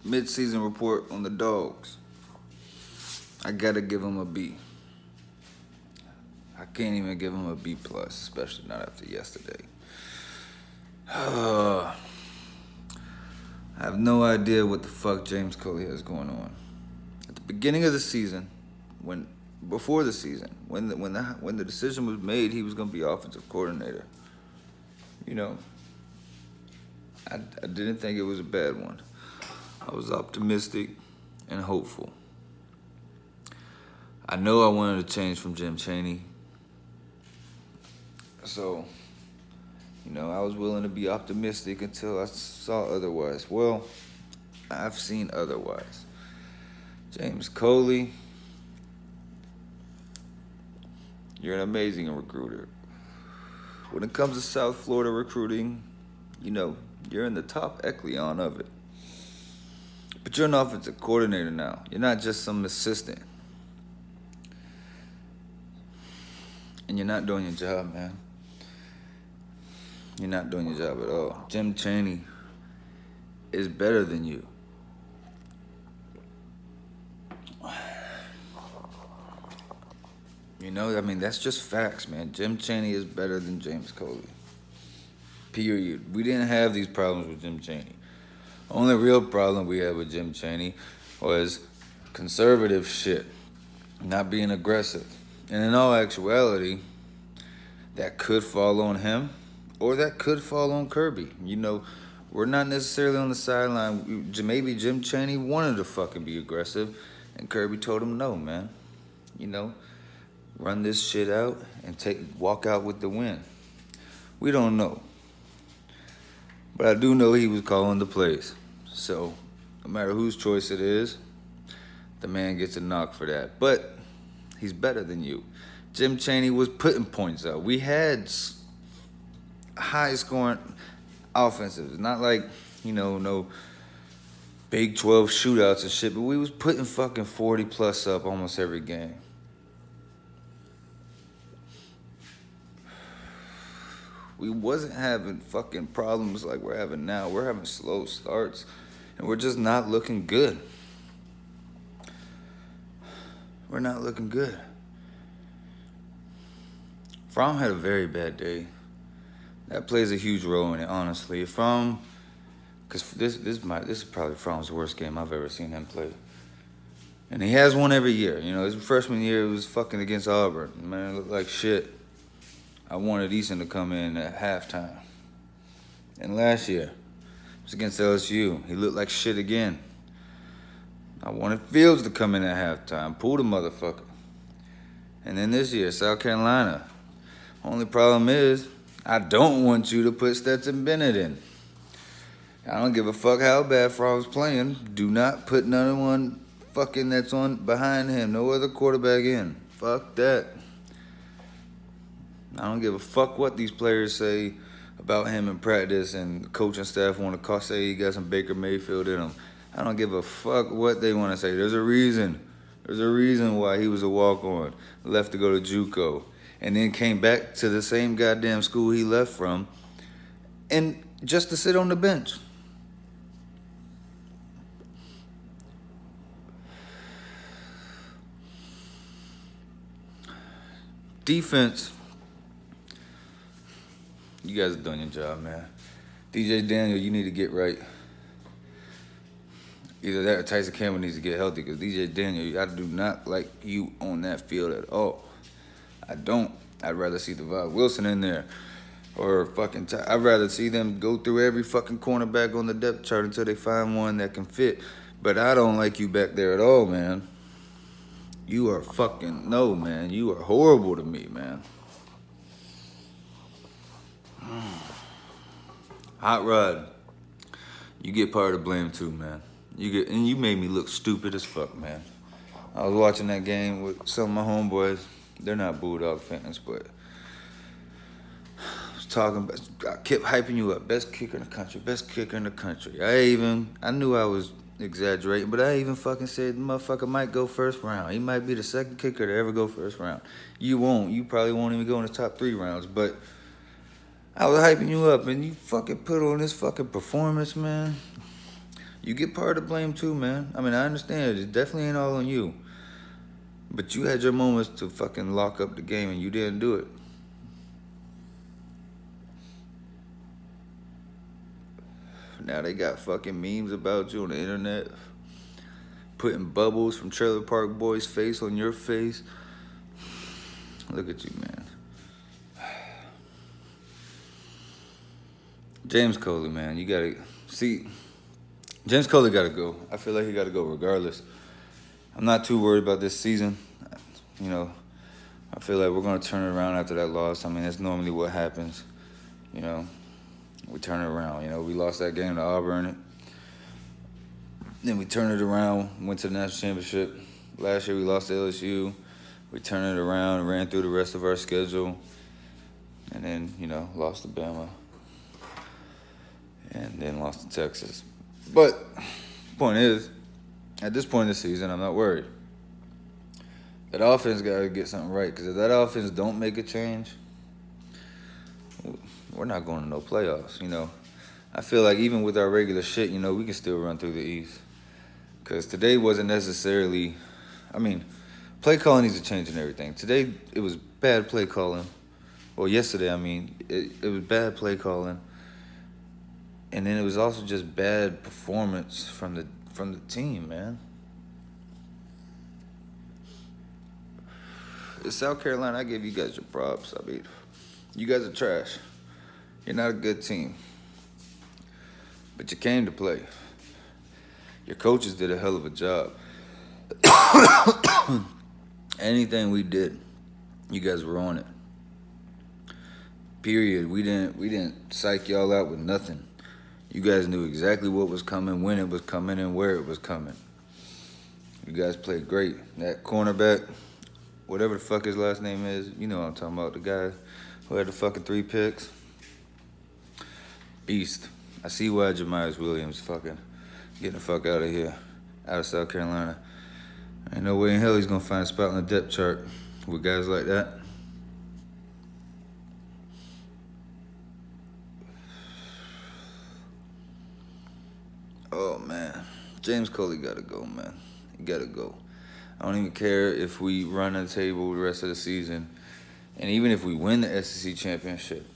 Mid-season report on the dogs. I gotta give them a B. I can't even give them a B plus, especially not after yesterday. I have no idea what the fuck James Coley has going on. At the beginning of the season, before the season, when the decision was made, he was gonna be offensive coordinator. You know, I didn't think it was a bad one. I was optimistic and hopeful. I know I wanted to change from Jim Chaney. So, I was willing to be optimistic until I saw otherwise. Well, I've seen otherwise. James Coley, you're an amazing recruiter. When it comes to South Florida recruiting, you're in the top echelon of it. But you're an offensive coordinator now. You're not just some assistant. And you're not doing your job, man. You're not doing your job at all. Jim Chaney is better than you. That's just facts, man. Jim Chaney is better than James Coley. Period. We didn't have these problems with Jim Chaney. Only real problem we had with Jim Chaney was conservative shit, not being aggressive. And in all actuality, that could fall on him or that could fall on Kirby. We're not necessarily on the sideline. Maybe Jim Chaney wanted to fucking be aggressive and Kirby told him no, man. Run this shit out and walk out with the win. We don't know. But I do know he was calling the plays. So, no matter whose choice it is, the man gets a knock for that. But he's better than you. Jim Chaney was putting points up. We had high-scoring offensives. Not like, no Big 12 shootouts and shit, but we was putting fucking 40-plus up almost every game. We wasn't having fucking problems like we're having now. We're having slow starts, and we're just not looking good. We're not looking good. Fromm had a very bad day. That plays a huge role in it, honestly. Because this is probably Fromm's worst game I've ever seen him play. And he has one every year. His freshman year was fucking against Auburn. Man, it looked like shit. I wanted Eason to come in at halftime. And last year, it was against LSU. He looked like shit again. I wanted Fields to come in at halftime. Pull the motherfucker. And then this year, South Carolina. Only problem is, I don't want you to put Stetson Bennett in. I don't give a fuck how bad Fromm's playing. Do not put none one fucking that's on behind him. No other quarterback in. Fuck that. I don't give a fuck what these players say about him in practice and the coaching staff want to say he got some Baker Mayfield in him. I don't give a fuck what they want to say. There's a reason. There's a reason why he was a walk-on, left to go to JUCO, and then came back to the same goddamn school he left from, and just to sit on the bench. Defense. You guys are doing your job, man. DJ Daniel, you need to get right. Either that or Tyson Campbell needs to get healthy because DJ Daniel, I do not like you on that field at all. I don't. I'd rather see Devon Wilson in there or fucking I'd rather see them go through every fucking cornerback on the depth chart until they find one that can fit. But I don't like you back there at all, man. You are fucking, no, man. You are horrible to me, man. Hot Rod, you get part of the blame too, man. You made me look stupid as fuck, man. I was watching that game with some of my homeboys. They're not Bulldog fans, but I was talking about, I kept hyping you up. Best kicker in the country, best kicker in the country. I knew I was exaggerating, but I even fucking said the motherfucker might go first round. He might be the second kicker to ever go first round. You won't. You probably won't even go in the top 3 rounds, but I was hyping you up, and you fucking put on this fucking performance, man. You get part of the blame too, man. I mean, I understand it definitely ain't all on you. But you had your moments to fucking lock up the game and you didn't do it. Now they got fucking memes about you on the internet. Putting bubbles from Trailer Park Boy's face on your face. Look at you, man. James Coley, man, you gotta see. James Coley gotta go. I feel like he gotta go regardless. I'm not too worried about this season. You know, I feel like we're gonna turn it around after that loss. I mean, that's normally what happens. You know, we turn it around. You know, we lost that game to Auburn. Then we turned it around, went to the national championship. Last year we lost to LSU. We turned it around, ran through the rest of our schedule. And then, you know, lost to Bama. And then lost to Texas. But the point is, at this point in the season, I'm not worried. That offense got to get something right. Because if that offense don't make a change, we're not going to no playoffs, you know. I feel like even with our regular shit, you know, we can still run through the East. Because today wasn't necessarily, I mean, play calling needs to change and everything. Today, it was bad play calling. Well, yesterday, I mean, it was bad play calling. And then it was also just bad performance from the team, man. South Carolina, I give you guys your props. I mean, you guys are trash. You're not a good team. But you came to play. Your coaches did a hell of a job. Anything we did, you guys were on it. Period. We didn't psych y'all out with nothing. You guys knew exactly what was coming, when it was coming, and where it was coming. You guys played great. That cornerback, whatever the fuck his last name is, you know what I'm talking about. The guy who had the fucking 3 picks. Beast. I see why Jamias Williams fucking getting the fuck out of here, out of South Carolina. Ain't no way in hell he's gonna find a spot on the depth chart with guys like that. Oh, man. James Coley gotta go, man. He gotta go. I don't even care if we run the table the rest of the season. And even if we win the SEC championship.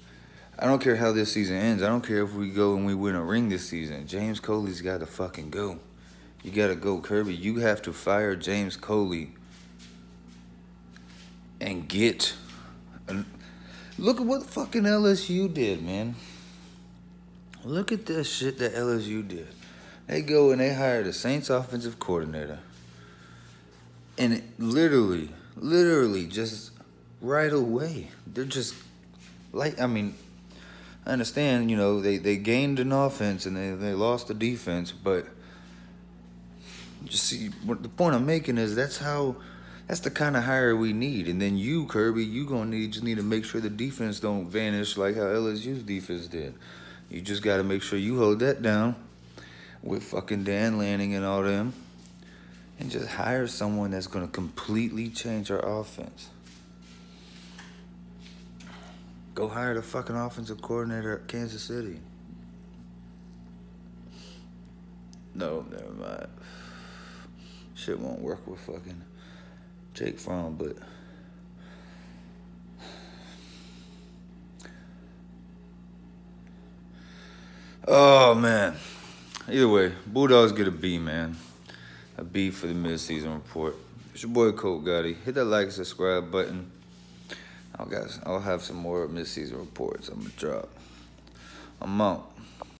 I don't care how this season ends. I don't care if we go and we win a ring this season. James Coley's got to fucking go. You got to go, Kirby. You have to fire James Coley and get... Look at what fucking LSU did, man. Look at that shit that LSU did. They go and they hire the Saints offensive coordinator. And it literally, just right away, they're just like, I mean... I understand, you know, they gained an offense and they lost the defense, but you see, what the point I'm making is that's the kind of hire we need. And then you, Kirby, you just need to make sure the defense don't vanish like how LSU's defense did. You just got to make sure you hold that down with fucking Dan Lanning and all them and just hire someone that's going to completely change our offense. Go hire the fucking offensive coordinator at Kansas City. No, never mind. Shit won't work with fucking Jake Fromm, but... Oh, man. Either way, Bulldogs get a B, man. A B for the midseason report. It's your boy, Colt Gotti. Hit that like and subscribe button. I'll have some more midseason reports I'm going to drop. I'm out.